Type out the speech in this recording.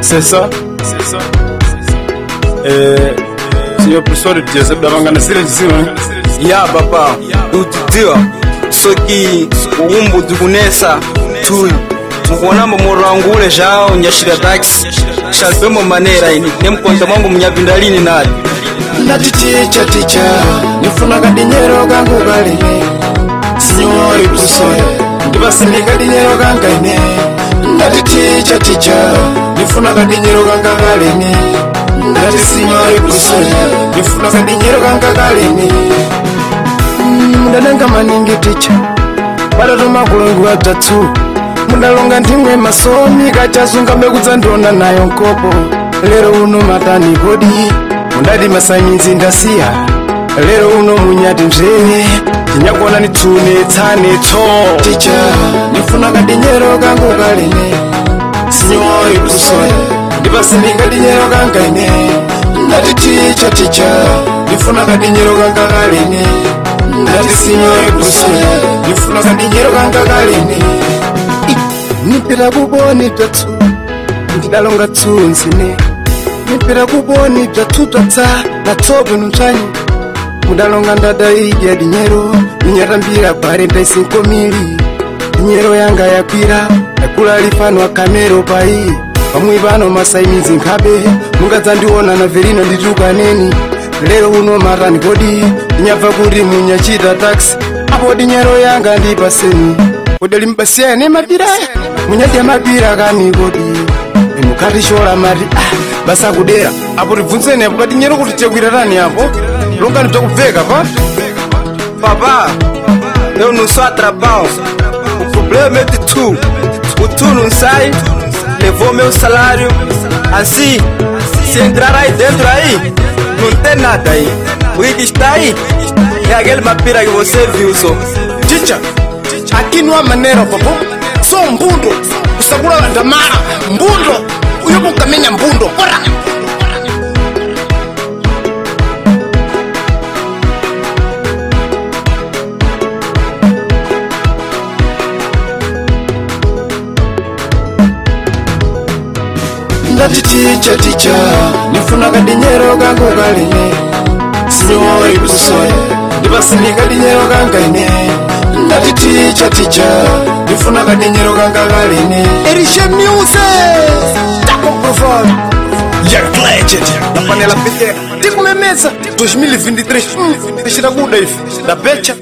C'est ça. Senhor professor Joseph Davangana Silencio. Ya papa, utitia soki uumbu dukunesa tu mukonamba morangule jao nyashira tax shalpemo manera ini nemkonta mwangu mnyavindalini nali Ndati ticha nifuna kadinyero kangu kalime Senhor professor ndibasini kadinyero kangaine Ndati ticha nifuna kadinyero kanga kalime Ndati Senhor professor nifuna kadinyero kanga kalime Mundananga maningi ticha Badatoma kulungu atatu Mundalonga ntimwe masomi kachazunga mbekudza ndona nayo nkopo Lero uno matani kodi Mundadi masaminzi ndasiya Lero uno munyati mzee Tinyakona nitune tsane to Ticha nifuna kadinyero kangu kalime Senhor professor ndibasini kadinyero kangaine Ndati ticha nifuna kadinyero kanga kalime Ndati Senhor professor nifuna kadinyero kanga kalime Nipira kuboni tatu ndidalonga tsunzine Nipira kuboni tatu tatsa natsobe nuntsani Mudalonga ndada irya dinyero Inyarambira bare ndaisinko mili Dinyero yanga yakwira Yakula lifano akamero pai Pamwe bano masaimizi nkabe Mungadza ndiona na verino nditukaneni Lero uno marani kodi Inyabva kuri munyachita taxi Apo dinyero yanga ndipaseni Kodeli mbasiya ne mabira Munyati mabira kami kodi Mukati shola mari basa kudera Apo ribvunzeni apo kadinyero kuti tekwirarani apo Longa nitakuveka pa Papa, eu não sou atrapão. O problema é de tu. O tu não sai, levou meu salário. Assim, se entrar aí dentro aí, não tem nada aí. O que está aí é aquele mapira que você viu só. Ticha, aqui não há maneira, papo. Só mbundo, usagula ndamara, mbundo. Uyobo kamenya mbundo, bora. Ndati ticha nifuna kadinyero kangu kalime Senhor professor ndibasini kadinyero kangaine Ndati ticha nifuna kadinyero kanga kalime Erishe music Taco professor Young legend da panela pequena Tikumemeza 2023 Deixa da guda if da becha